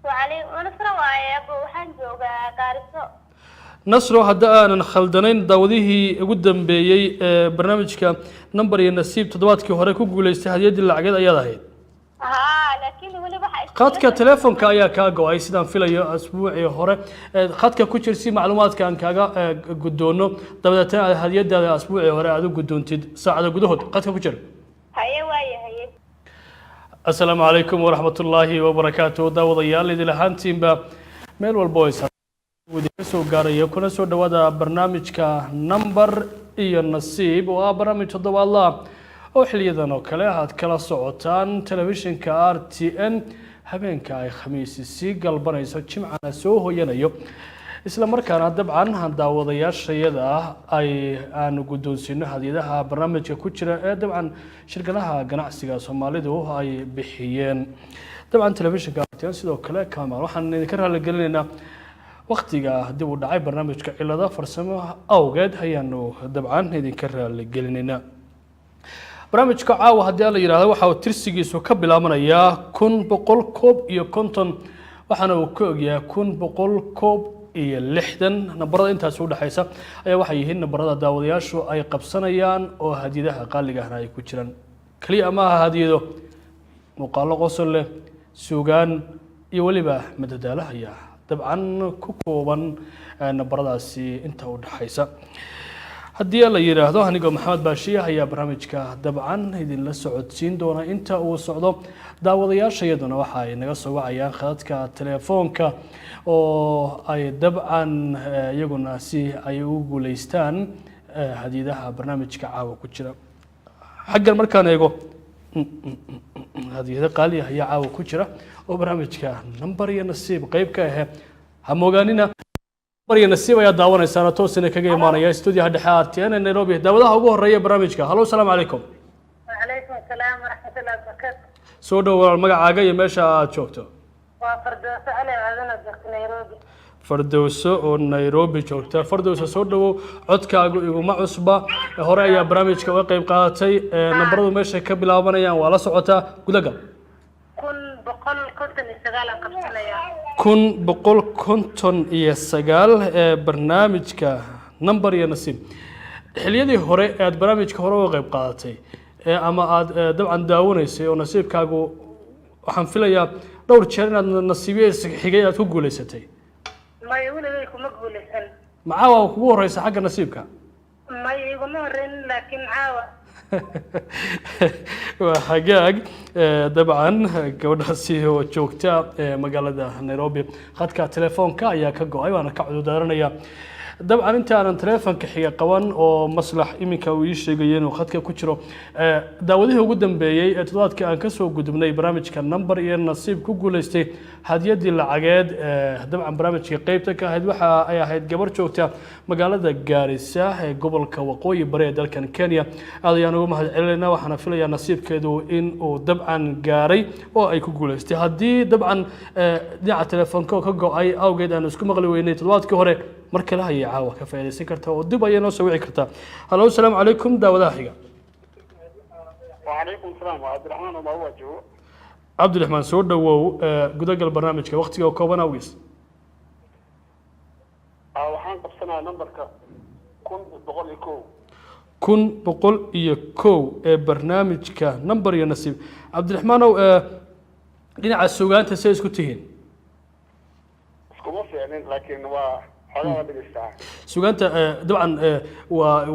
وعلي ونصر وأبو حنجوجا كارثة. nasro hadda aanan khaldanayn daawadihii ugu dambeeyey ee barnaamijka number iyo nasiib toddobaadkii hore ku guuleystay hadiyadii lacageed ayaad ahayd لكن ولي بحق. khadka telefoonka ayaa kaa go-ay sidaan filayo asbuucii hore khadka ku jir si macluumaadka aan kaaga gudoono dabadeetana aad hadiyadaada asbuucii hore aad u gudoontid saacada gudahood khadka ku jir هيا ويا. السلام عليكم ورحمة الله وبركاته داوديال idil ahaantiinba meel walba oo idinka soo gaaraya kuna soo dhawaada barnaamijka number iyo nasiib oo ah barnaamij toddobaadla oo xiliyadan oo kale aad kala socotaan telefishinka RTN habeenka ay khamiisi sii galbanayso jimcana soo hooyanayo isla markaana dabcan daawadayaashayada ay aan guddoonsino hadiyadaha barnaamijka ku jira ee dabcan shirkadaha ganacsiga Soomaalidu ay bixiyeen dabcan telefishinka RTN sidoo kale kamaal waxaan idinka raali gelinaynaa waqtiga dib u dhacay barnaamijka cilada farsamo awgeed ayaanu dabcan idinka raali gelinaynaa barnaamijka caawa haddii la yiraahdo waxa uu tirsigiisu ka bilaabanayaa 1150 waxaana uu ka ogyahay 1160 nambarada intaas u dhaxaysa ayaa waxay yihiin nambarada daawadayaashu ay qabsanayaan oo hadiyadaha qaaliga ah ay ku jiraan kaliya ama hadiyado muuqaalo qosol leh suugaan iyo waliba madadaalaha ayaa dabcan ku kooban nambaradaasi inta u dhaxaysa haddii la yiraahdo aniga maxamed baashiya ayaa barnaamijka dabcan idin la socodsiin doona inta uu socdo daawadayaashayaduna waxa ay naga soo wacayaan khadadka telefoonka oo ay dabcan iyaguna si ay u guuleystaan hadiyadaha barnaamijka caawa ku jira xaggan markaan eego hadiyada qaali ah ayaa caawa ku jira oo barnaamijka number iyo nasiib qayb ka ah hamogaanina مريا نسيب يا داونا سنة توصلنا كجي مانا يا استوديو هدحات أنا نيروبي داودها أبوه الرئية برامجك هلو السلام عليكم. وعليكم السلام ورحمة الله وبركاته. سودو والمجا عاجي ماشى شوكتو. وفردوس علي عزنا دخل نيروبي. فردوس ونيروبي شوكتا فردوس سودو عدك يقول مع عصبة هراء برامجك وقيم قاتي نبرد ماشى كبلا بنيا ولا صعوتا قدقة. kun boqol konton iyo sagaal barnaamijka number iyo nasiib xiliyadii hore aad barnaamijka hore uga qayb qaadatay ama aad dabcan daawanaysay oo nasiibkaagu waxaan filayaa dhowr jeer inaad nasiibiyada xigay aad ku guuleysatay ma iwilay kuma guuleysan macaawa kugu horeysa xagga nasiibka ma iguma horeyn laakiin caawa وحقاق طبعا gabadhaasi oo joogta magaalada Nairobi khadka telefoonka ayaa ka go'ay waana ka cudurdaranaya dabcan inta aan telefoonka xiga qaban oo maslax iminka uu sheegay inuu khadka ku jiro daawadihii ugu dambeeyay ee toddobaadkii aan ka soo gudubnay barnaamijka number iyo nasiib ku guuleystay hadiyadii lacageed dabcan barnaamijka qaybta ka ahayd waxa ay ahayd gabar joogta magaalada Garissa ee gobolka waqooyi bari ee dalkan Kenya aadayaan ugu mahadcelinaynaa waxaana filayaa nasiibkeedu in uu dabcan gaaray oo ay ku guuleystay haddii dabcan dhinaca telefoonka ka go'ay awgeed aan isku maqli weynay toddobaadkii hore marka la hayay caawa ka faa'iideysan karta oo dib ayay noo soo wici kartaa halo assalaamu calaykum daawadaha xiga وعليكم السلام عبد الرحمن ومواجهه عبد الرحمن soo dhawow gudagal barnaamijka waqtiga oo kooban awgiis waxaan qabsanaa numberka 1101 1101 ee barnaamijka number iyo nasiib cabdiraxmaanow dhinaca suugaanta say isku tihiin iskuma fiicnin laakiin waa xogaa dhigistaa suugaanta dabcan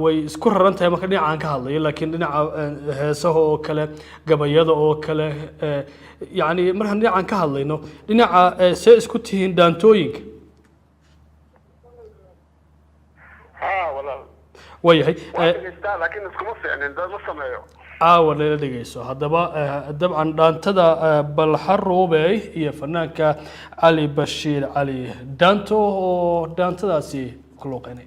way isku raran tahay marka dhinaca aan ka hadlayo laakiin dhinaca heesaha oo kale gabayada oo kale yani markaan dhinacan ka hadlayno dhinaca say isku tihiin daantooyinka walaal wayahay dhigistaa laakiin iskuma fiicnin dad ma sameeyo caawa lela dhegeyso haddaba dabcan dhaantada balxaruubey iyo fanaanka cali bashiir cali dhaanto oo dhaantadaasi ku luuqeynay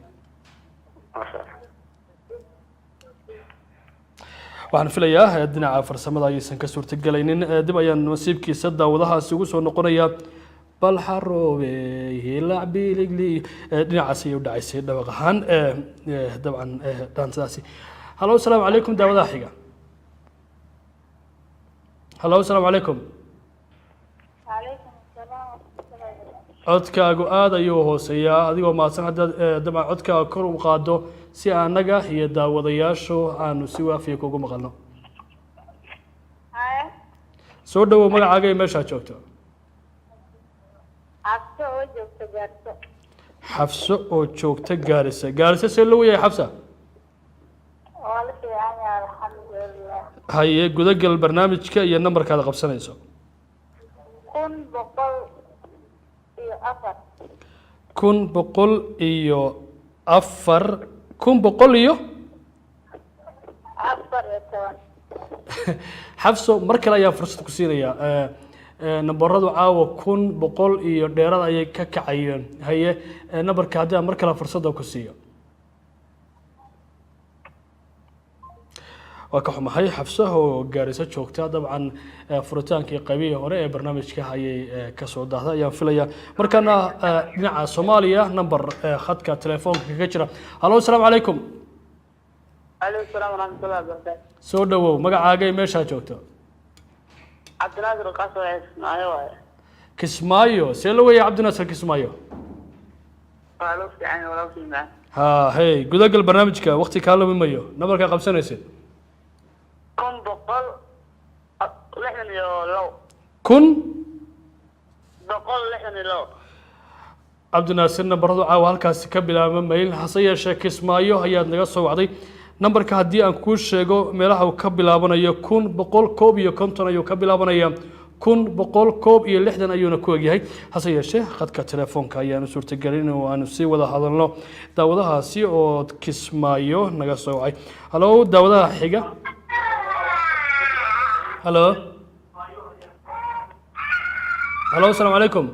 waxaan filayaa dhinaca farsamada ayaysan ka suurtagelaynin dib ayaan nasiibkiisa daawadahaasi ugu soo noqonayaa balxaruubey lacbiligli dhinacaas ayay u dhacaysay dhawaq ahaan dabcan dhaantadaasi halo assalaamu calaykum daawadaha xiga هلا السلام عليكم. وعليكم codkaagu aad ayuu hooseeyaa adigoo mahadsan haddaad dabcan codkaaga kor u qaado si annaga iyo daawadayaashu aanu si waafiya kugu maqalno soo dhawow magacaaga iyo meeshaad joogto xafso oo joogta gaarisa gaarisa see loo yahay xafsa haye gudagal barnaamijka iyo nambarkaada qabsanayso 104 xafso mar kale ayaa fursad ku siinayaa nambaradu caawa 100 iyo dheerada ayay ka kacayeen haye nambarka haddii aan mar kale fursadda ku siiyo waa ka xumahay xafso oo gaarisa joogta dabcan furitaankii qaybihii hore ee barnaamijka ayay ka soo daahday ayaan filayaa markaana dhinaca Soomaaliya nambar khadka telefoonka kaga jira halo assalaamu calaykum عليكم السلام ورحمة الله وبركاته. soo dhawow magacaaga iyo meeshaad joogto عبد الناصر القاسم أيوة. kismaayo see loo weeyay cabdinaasir kismaayo قالوا في عين ولا في معه. ha hey gudagal barnaamijka waqti kaa lumimayo nambarka qabsanaysid كم بقول لحن لو kun بقول لحن لو. cabdinaasir nambaradu caawa halkaasi ka bilaaba mail hase yeeshee kismaayo ayaad naga soo wacday nambarka haddii aan kuu sheego meelaha uu ka bilaabanayo 151 ayuu ka bilaabanaya 160 ayuuna ku egyahay hase yeeshee khadka telefoonka ayaanu suurtagelin oo aanu sii wada hadalno daawadahaasi oo kismaayo naga soo wacay halo daawadaha xiga halo halo assalaamu calaykum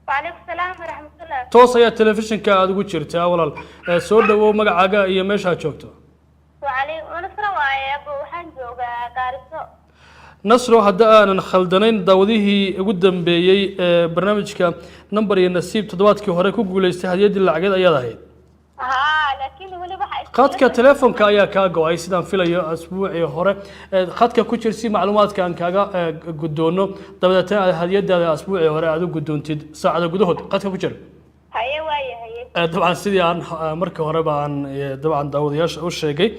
وعليكم السلام ورحمة الله. toos ayaa telefishinka aad ugu jirtaa walaal soo dhawow magacaaga iyo meeshaad joogto ونصر وأبو حنجوجا قارسو. nasro hadda aanan khaldanayn daawadihii ugu dambeeyey barnaamijka nambar iyo nasiib toddobaadkii hore ku guuleystay hadiyadii lacageed ayaad ahayd لكن ولي بحق. khadka telefoonka ayaa kaa go-ay sidaan filayo asbuucii hore khadka ku jir si macluumaadka aan kaaga gudoono dabadeetana aad hadiyadaada asbuucii hore aad u gudoontid saacada gudahood khadka ku jir هيا ويا هيا. dabcan sidii aan markii horeba aan dabcan daawadayaasha u sheegay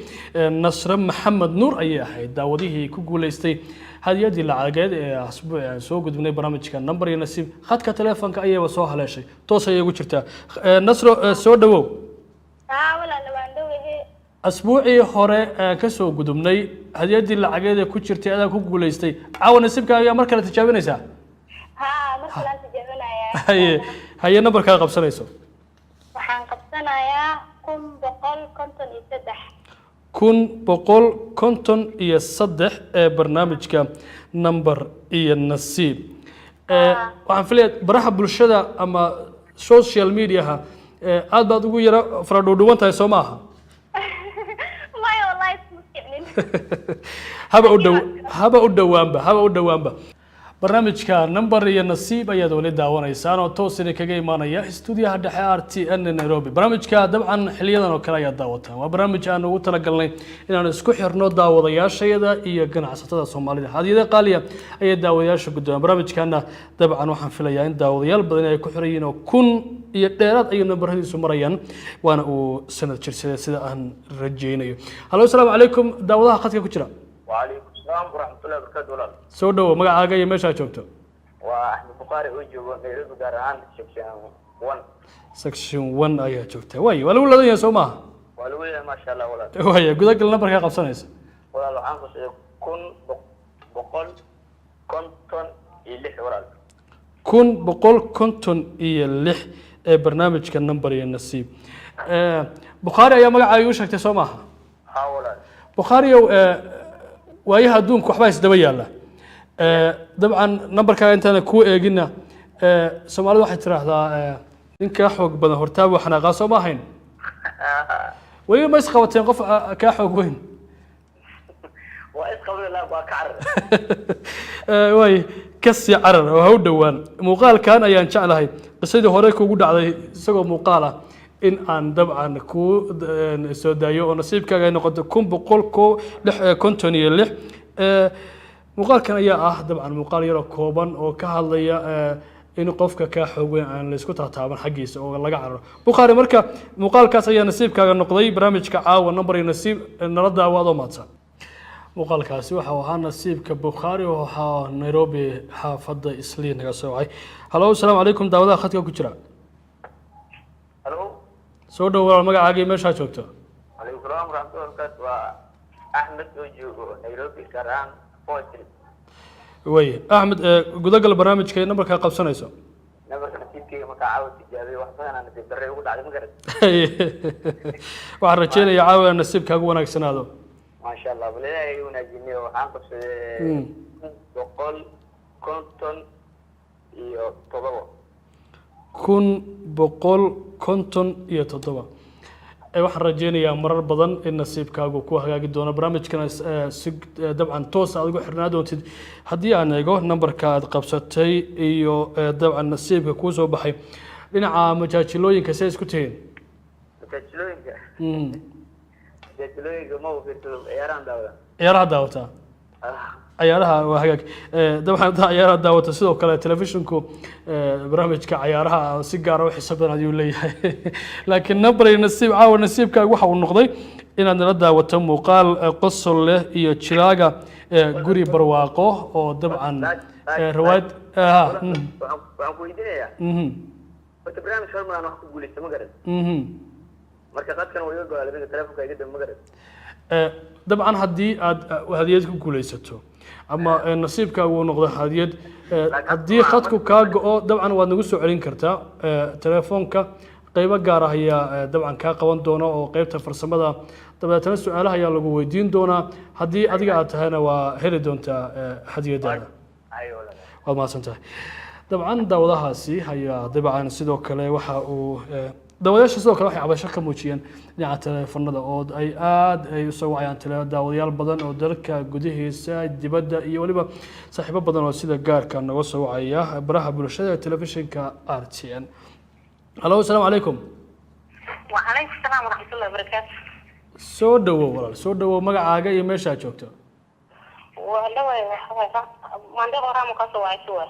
nasre maxamed nuur ayay ahayd daawadihii ku guuleystay hadiyadii lacageed ee asbuucii aan soo gudbinay barnaamijka nambar iyo nasiib khadka telefoonka ayayba soo haleeshay toos ayay ugu jirtaa nasro soo dhawow ولا لو عنده هي. asbuucii hore ka soo gudubnay hadiyadii lacageed ee ku jirtay adaa ku guuleystay caawa nasiibka ayaa mar kale tijaabinaysaa مثلا تجيبنا يا. haye nambarkaa qabsanayso waxaan qabsanayaa 153. 153 ee barnaamijka nambar iyo nasiib waxaan filayaa baraha bulshada ama social mediaha aad baad ugu yara fara dhuudhuwan tahay soo maaha maya wallahi isma ficnin. haba u dhowaanba barnaamijka nambar iyo nasiib ayaad wali daawanaysaan oo toos kaga imaanaya stuudiyaha dhexe RTN Nairobi barnaamijka dabcan xiliyadan oo kale ayaad daawataan waa barnaamij aan ugu talagalnay inaan isku xirno daawadayaashayada iyo ganacsatada Soomaalida hadiyada qaaliya ayay daawadayaasha guddoon barnaamijkana dabcan waxaan filayaa in daawadayaal badan ay ku xiran yihiin oo kun iyo dheeraad ay nambaradiisu marayaan waana uu sanad jirsaday sida aan rajaynayo halo assalaamu calaykum daawadaha khadka ku jira وعليكم السلام ورحمة الله وبركاته ولا soo dhawow magacaaga iyo meesha aad joogto وأحمد بخاري أوجو نيروبي قارهان سكشن 1 section 1 ayaa joogta way wala uu ladan yahay soo maaha والوية ما شاء الله ولا way gudagal nambarka qabsanaysa ولا لو عنك كن بقول كنتن يلح ولا 156 ee barnaamijka nambar iyo nasiib Bukhari ayaa magacaaga u sheegtay soo maaha ها ولا Bukhari waayaha adduunka waxba isdaba yaala dabcan nambarka intaan ku eegina Soomaalidu waxay tiraahdaa ninka xoog badan hortaab wax xanaaqaa soo ma ahayn wali ma isqabateen qof ka xoog weyn وإذ قبل الله بكعر way kasi carar oo haw dhawaan muuqaalkan ayaan jeclahay qisadii hore kugu dhacday isagoo muuqaal ah in aan dabcan ku soo daayo oo nasiibkaaga ay noqoto 156 muuqaalkan ayaa ah dabcan muuqaal yar oo kooban oo ka hadlaya in qofka ka xoog weyn aan la isku taataaban xaggiisa oo laga cararo bukhaari marka muuqaalkaas ayaa nasiibkaaga noqday barnaamijka caawa number iyo nasiib nala daawaado maadsan muuqaalkaasi waxa uu ahaa nasiibka bukhaari oo waxaa nairobi xaafadda isliin naga soo wacay halo asalaamu calaykum daawadaha khadka ku jira halo soo dhawaad magacaaga iyo meeshaa joogto calaykum salaam waraxmatullahi wabarakaatu waa axmed oo joogo nairobi karaan poetry way axmed gudagal barnaamijka ee nambarka qabsanayso nabarka nasiibkayga markaa caawa tijaabiyey wax badan aan nasiib darre ugu dhacday ma garan waxaan rajeynayaa caawa nasiibkaagu wanaagsanaado maasha allah bal ilaahay wanaajiniyo waxaan qabsaday 157 waxaan rajeynayaa marar badan in nasiibkaagu ku hagaagi doono barnaamijkana si dabcan toos aad ugu xirnaa doontid haddii aan eego nambarka aad qabsatay iyo dabcan nasiibka kuu soo baxay dhinaca majaajilooyinka say isku tihiin majaajilooyinka ma ufirto ciyaarahan daawada ciyaaraha daawataa ciyaaraha waa hagaag dabcan haddaa ciyaaraha daawata sidoo kale telefishinku barnaamijka ciyaaraha si gaara u xisaab badan ayuu leeyahay laakiin number nasiib caawa nasiibkaaga waxa uu noqday inaad nala daawato muuqaal qosol leh iyo jiraaga guri barwaaqo oo dabcan riwaayad waxaan ku weydiinayaa horta barnaamij hormaraan wax ku guulaysta ma garan marka qadkan waa iga go-aa labada telefonka iga dab ma garan dabcan haddii aad hadiyad ku guulaysato ama nasiibkaagu uu noqdo hadiyad haddii khadku kaa go-o dabcan waad nagu soo celin kartaa telefoonka qaybo gaar ah ayaa dabcan kaa qaban doona oo qaybta farsamada dabeetana su-aalaha ayaa lagu weydiin doonaa haddii adiga aad tahayna waa heli doontaa hadiyadaada waad mahadsan tahay dabcan daawadahaasi ayaa dabcan sidoo kale waxa uu daawadayaasha sidoo kale waxay cabasho ka muujiyeen dhinaca teleefanada oo ay aad ay usoo wacayaan daawadayaal badan oo dalka gudihiisa dibadda iyo weliba saaxiibo badan oo sida gaarka naga soo wacaya baraha bulshada ee telefishinka RTN halo asalaamu calaykum وعليكم السلام ورحمة الله وبركاته. soo dhawow walaal soo dhawow magacaaga iyo meeshaa joogto والله ما عندي غرام وقصة وعيسوة.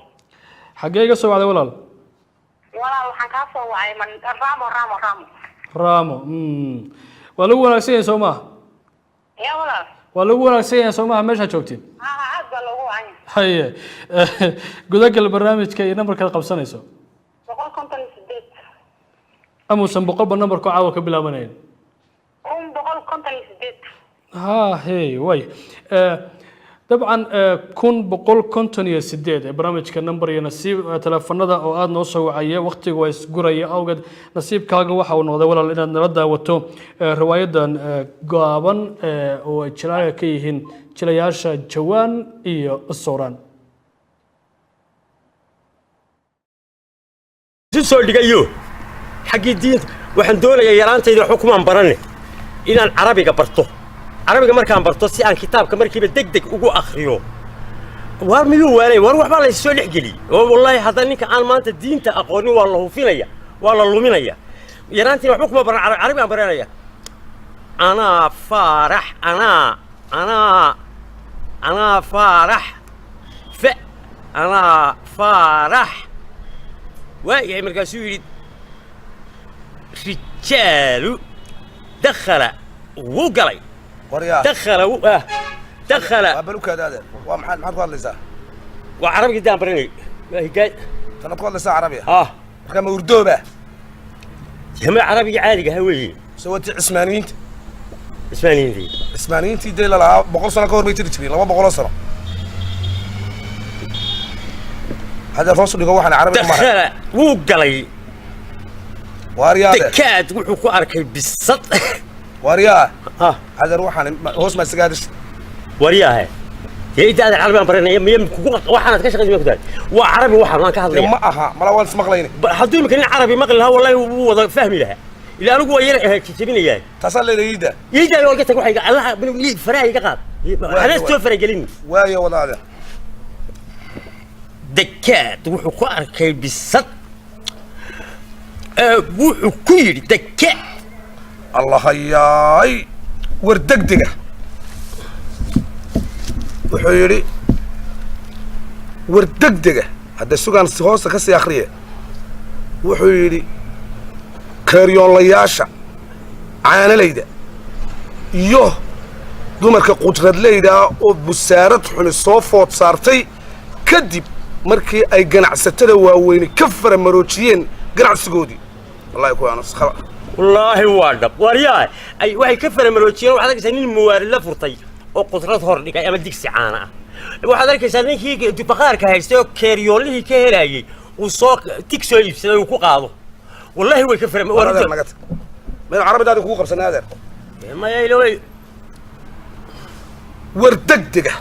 xaggee iga soo wacday walaal والله وحن قصة وعي من رامو. raamo waa lagu wanaagsan yahay soo maaha يا والله. waa lagu wanaagsan yahay soo maaha meeshaa joogtiin عاد قال له عني. haye gudagal barnaamijka iyo nambarkaad qabsanayso بقول كنت نسديت. amuusan boqolba nambarku caawa ka bilaabanayn بقول كنت نسديت. ها هي واي طبعا 158 barnaamijka number iyo nasiib telefoonada oo aad noo soo wacaya waqtigu way isguraya awgeed nasiibkaaga waxa uu noqday walaal inaad nala daawato riwaayadan gaaban oo ay jiraaga ka yihiin jilayaasha jawaan iyo sooraan soo dhigayo xaqii diinta waxaan doonayaa yaraantayda xukumaan baranay inaan carabiga barto carabiga markaan barto si aan kitaabka markiiba degdeg ugu akhriyo war miyuu waalay war waxba la soo dhixgeli oo wallahi hadda ninka aan maanta diinta aqoonin waa la hufinaya waa la luminaya yaraantayda waxba kuma baran carabi aan baranaya ana farax ana farax fa ana farax واي مركزو يريد رجال دخل وقلي دخل دخل قبلوك هذا ومحل محل قال لسا وعربي قدام برني ما هي قاعد انا تقول لسا عربي كما وردوبه جماعة عربي عادي هوي سويت عثمانيين عثمانيين تي ديل لا بقول سنه كور بيتري جري لا بقول سنه هذا الرسول يقول واحد عربي دخل وقلي واريا دكات وحو كو اركي بالصد واريا هذا روحان هوس ما سقادش واريا هي هذا العربي برنا يم waxaan ka shaqeeyay magdaad waa carabi waxaan aan ka hadlay ma aha mala wal ismaqlayni hadii ma kan carabi maqli laha wallahi wuu wada fahmi laha ila anigu waa yar jabinayay tasal leeyda يجي يقول لك waxay Allah bani faraay ka qaad ana soo faragelin waayo walaada دكات وحو كو اركي بالصد وحو كو يري دكات الله هياي وردقدقه وحو يري وردقدقه hadda sugaan hoosta ka sii akhriye wuxuu yidhi keeryoonlayaasha caanalayda iyo dumarka qudradleyda oo busaarad xuni soo food saartay kadib markii ay ganacsatada waaweyni ka faramaroojiyeen ganacsigoodii wallahi kuwaanas khaba wallaahi waa dhab waryaa ay waxay ka faramaroojiyeen waxaad arkaysaa nin muwaari la furtay oo qudrad hor dhigay ama digsi caana ah waxaad arkaysaa ninkii dibaqaarka haystay oo keeryoolihii ka helayay uu soo tig soo iibsaday uu ku qaado wallaahi way ka faramaroojiyeen meel carabidaadi kugu qabsanay adeer maya ilowey war degdega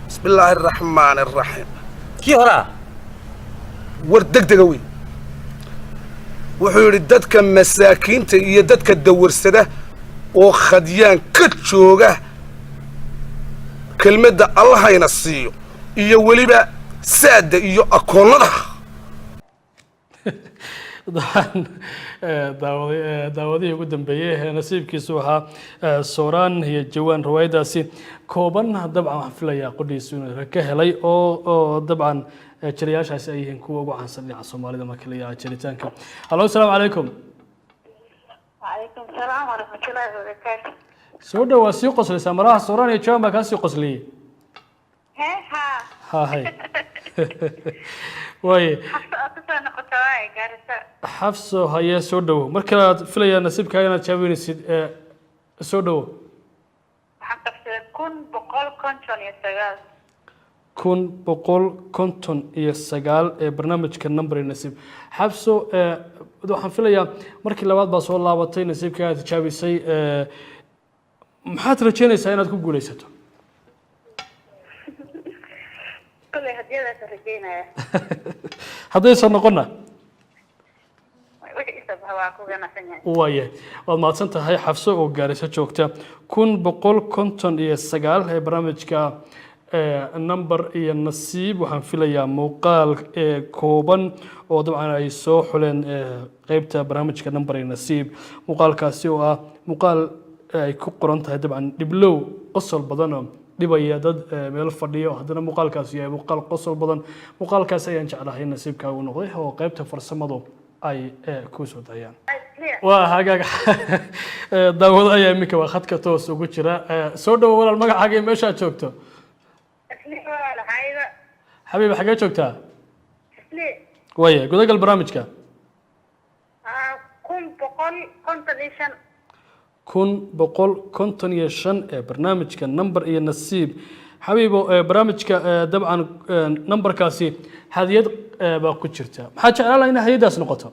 bismillaahi araxmaani araxiim kii horaa war degdega wey wuxuu yidhi dadka masaakiinta iyo dadka dawarsada oo khadyaan ka jooga kelmadda allahayna siiyo iyo weliba saada iyo akoonnada daawadihii ugu dambeeyey nasiibkiisu waxaa sooraan iyo jawaan riwaayadaasi kooban dabcan waxaan filayaa qodhiisu inuu ka helay oo dabcan jirayaashaasi ay yihiin kuwa ugu caansan dhinaca soomaalida marka la yidhaha jiritaanka hallo asalaamu calaykum وعليكم السلام ورحمة الله وبركاته. soo dhawaa sii qoslaysaa malaha sooraan iyo jawaan baa kaa sii qosliyey ها ha hay waaye حفظ أتصل نقطة جالسة. xafso hayee soo dhowo markalaad filayaa nasiibkaaga inaad jaaweynaysid soo dhowo حفظ كن بقول كنتون يستغل. 159 ee barnaamijka number nasiib xabso waxaan filayaa markii labaad baa soo laabatay nasiibkaaga tijaabisay maxaad rajeynaysaa inaad ku guuleysato كل هدية ترجينا. haddaysan noqonna وش اسمه هواكو أنا سنين. waayahay waad mahadsan tahay xabso oo gaaraysa joogta 159 ee barnaamijka number iyo nasiib waxaan filayaa muuqaal kooban oo dabcan ay soo xuleen qaybta barnaamijka number iyo nasiib muuqaalkaasi oo ah muuqaal ay ku qoran tahay dabcan dhiblow qosol badan oo dhibaya dad meel fadhiyo haddana muuqaalkaasi yahay muuqaal qosol badan muuqaalkaasi ayaan jeclahay nasiibkaaga u noqday oo qaybta farsamadu ay ku soo dayaan waa hagaaga daawado ayaa iminka waa khadka toos ugu jira soo dhawo walaal magacaaga iyo meesha aad joogto حبيبي حاجة شوكتها ويا قدق البرامج كا كون بقول كونتونيشن برنامج كا نمبر إيه نصيب حبيبي برنامج كا طبعا نمبر كاسي هذه باكوتشرتا حاجة على هنا هذه داس نقطة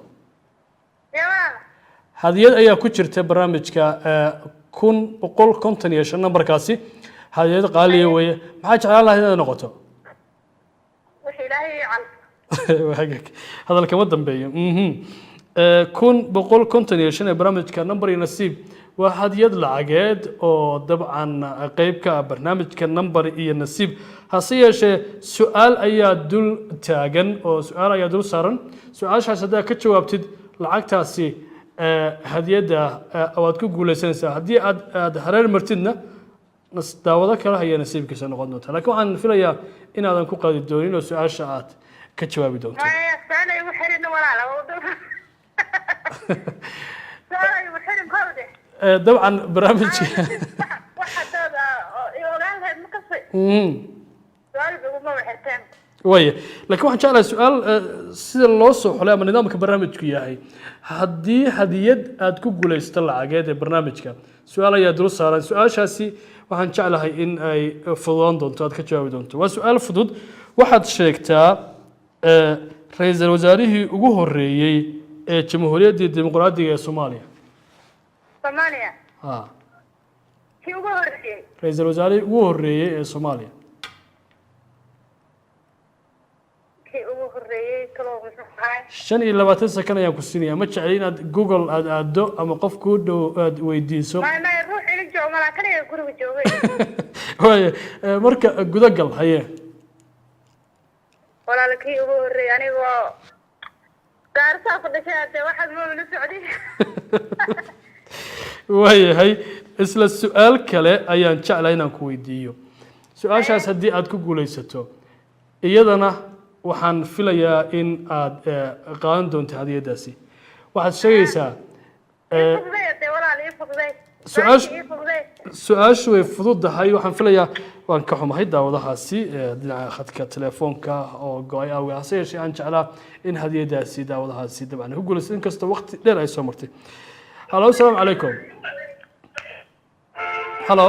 هذه أيه كوتشرتا برنامج كا كون بقول كونتونيشن نمبر كاسي هذه قالي ويا حاجة على هنا نقطة هذا الكلام الدنبي كون بقول كونتينيشن برنامج كنمبر ينسيب واحد يدلع عقد أو طبعا قيب كبرنامج كنمبر ينسيب هصير شيء سؤال أي دول تاجن أو سؤال أي دول صارن سؤال شخص ده كتشوا بتد العكتاسي هدية ده أو تقول سنسة هدية أد حرر مرتنا داودا كلا هي نسيب كسر نقد نوتها لكن عن فيليا إن هذا نكون قاعد الدورين وسؤال شعات كتشوا بدون سؤال يوحرن ولا لا سؤال يوحرن كوده طبعا برامج واحد هذا يقول هذا مكفي سؤال بيقول ما وحرتين ويا لكن واحد شغله سؤال سيد الله سبحانه من نظامك برنامجك ياهي هدي هدية أدكو جوليست العقاد برنامجك سؤال يا دروس صار سؤال شاسي waxaan jeclahay in ay fududaan doonto aad ka jawaabi doonto waa su'aal fudud waxaad sheegtaa ra'iisul wasaarihii ugu horeeyay ee jamhuuriyadda dimuqraadiga ee Soomaaliya Soomaaliya kii ugu horeeyay ra'iisul wasaarihii ugu horeeyay ee Soomaaliya kii ugu horeeyay kaloo muxuu ahaa 25 sakan ayaan ku siinayaa ma jecel inaad Google aad aado ama qof ku dhow aad weydiiso ma ruux ila joogo ma kaliya guriga joogay way marka gudagal haye walaalkii ugu horeeyay anigoo gaarsa ku dhashay waxaad ma wada socday waayahay isla su'aal kale ayaan jeclahay inaan ku weydiiyo su'aashaas haddii aad ku guulaysato iyadana waxaan filayaa in aad qaadan doonto hadiyadaasi waxaad sheegaysaa su-aashu way fududahay waxaan filayaa waan ka xumahay daawadahaasi dhinaca khadka telefoonka oo go-ay awgeed hase yeeshee aan jeclaa in hadiyadaasi daawadahaasi dabcan ku guulaysa inkastoo waqti dheer ay soo martay halo asalaamu calaykum halo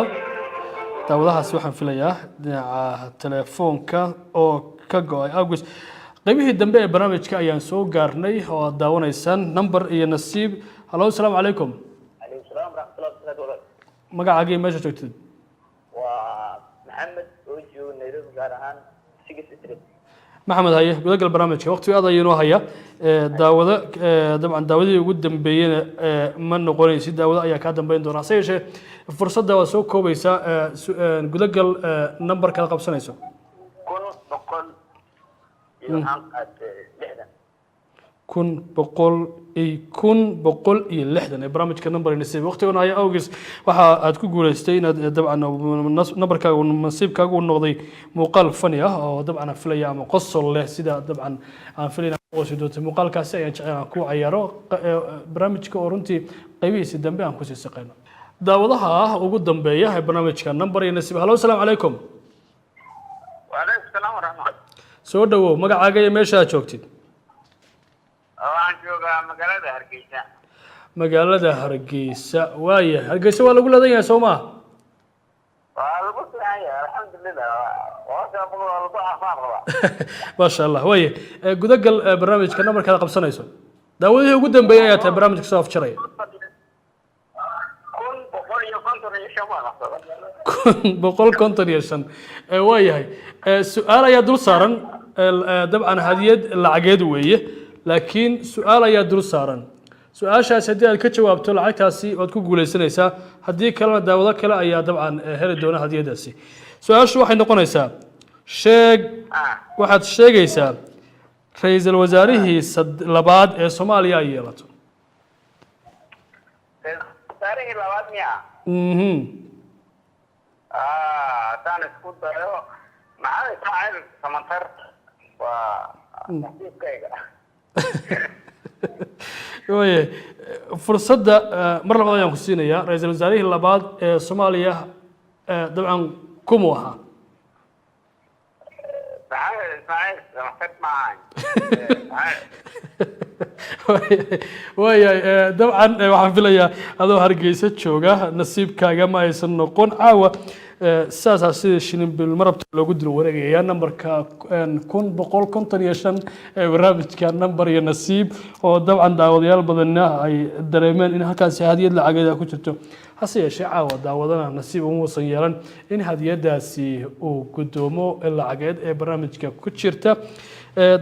daawadahaasi waxaan filayaa dhinaca telefoonka oo ka go-ay awgeed qaybihii dambe ee barnaamijka ayaan soo gaarnay oo aad daawanaysaan number iyo nasiib halo asalaamu calaykum magacaaga meesha joogtid waa maxamed oo jooga nairobi gaar ahaan 6 street maxamed haye gudagal barnaamijka waqtiga aad ayuu haya daawada dabcan daawadii ugu dambeeyayna ma noqonaysid daawada ayaa ka dambeyn doona hase yeeshee fursadda waa soo koobaysaa gudagal number kala qabsanayso 1,160 ee barnaamijka number nasiib waqtigana ayaa awgees waxa aad ku guuleystay inaad dabcan numberkaaga nasiibkaaga uu noqday muuqaal fani ah oo dabcan filaya ama qosol leh sida dabcan aan filayna qoysi doonto muuqaalkaasi ayaan jeclaan ku ciyaaro barnaamijka oo runtii qaybihiisa dambe aan ku sii shaqeyno daawadaha ugu dambeeya ee barnaamijka number nasiib halo asalaamu calaykum wa alaykum salaam wa rahmatullahi soo dhawow magacaaga iyo meesha aad joogtid waxaan joogaa magaalada Hargeysa magaalada Hargeysa waaye Hargeysa waa lagu leedahay soo ma waa lagu leeyahay alxamdulillah waa lagu afaqaba ma sha Allah waaye gudagal barnaamijka number kala qabsanayso daawadii ugu dambeeyay ayaa tahay barnaamijka soo afjaray 155 waayahay su'aal ayaa dul saaran dabcan hadiyad lacageed weeye laakiin su'aal ayaa dul saaran su'aashaas haddii aad ka jawaabto lacagtaasi waad ku guuleysanaysaa haddii kalena daawado kale ayaa dabcan heli doona hadiyadaasi su'aashu waxay noqonaysaa waxaad sheegaysaa ra'iisul wasaarihii labaad ee Soomaaliya ay yeelato wasaarihii labaad miya taan isku dayo maxay tahay samatar waa nasiibkayga waaye fursadda mar labaad ayaan ku siinayaa ra'iisul wasaarihii labaad ee Soomaaliya dabcan kumu ahaa waayahay dabcan waxaan filayaa adoo Hargeysa jooga nasiibkaaga ma aysan noqon caawa saasaa sida shilin bil marabta loogu dilo wareegaya numberka 155 ee barnaamijka number iyo nasiib oo dabcan daawadayaal badan ay dareemeen in halkaas hadiyad lacageed ku jirto hase yeeshee caawa daawadana nasiib uusan yeelan in hadiyadaasi uu gudoomo lacageed ee barnaamijka ku jirta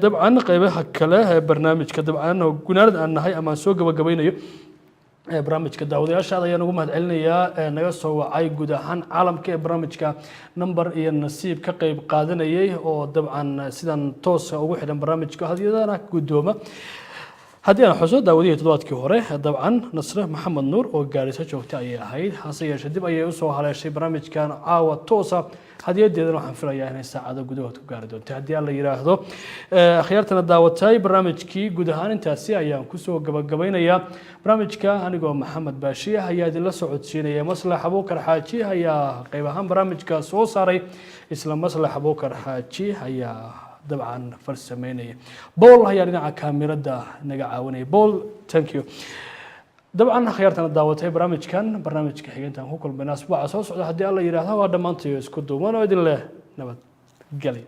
dabcan qaybaha kale ee barnaamijka dabcan gunaanad aan nahay ama soo gabagabeynayo barnaamijka daawadayaasha ayaan ugu mahadcelinayaa naga soo wacay guud ahaan caalamka ee barnaamijka number iyo nasiib ka qayb qaadanayay oo dabcan sidan toos ugu xidhan barnaamijka hadiyadana gudooma haddii aan xuso daawadihii toddobaadkii hore dabcan Nasre Maxamed Nuur oo gaarisa joogta ayay ahayd hase yeeshee dib ayay u soo haleeshay barnaamijkan caawa toosa hadiyadeedana waxaan filayaa inay saacado gudahood ku gaari doonto haddii la yiraahdo akhyaartana daawatay barnaamijkii guud ahaan intaasi ayaan ku soo gabagabeynayaa barnaamijka anigoo Maxamed Baashi ayaa idin la socodsiinaya Maslax Abuukar Xaaji ayaa qayb ahaan barnaamijka soo saaray isla Maslax Abuukar Xaaji ayaa dabcan farsameynaya Paul ayaa dhinaca kaamirada naga caawinaya Paul thank you dabcan akhyaartana daawatay barnaamijka xigeentan ku kulmayna asbuuca soo socda haddii alla yiraahdo waa dhamaantii isku duuban oo idin leh nabad gali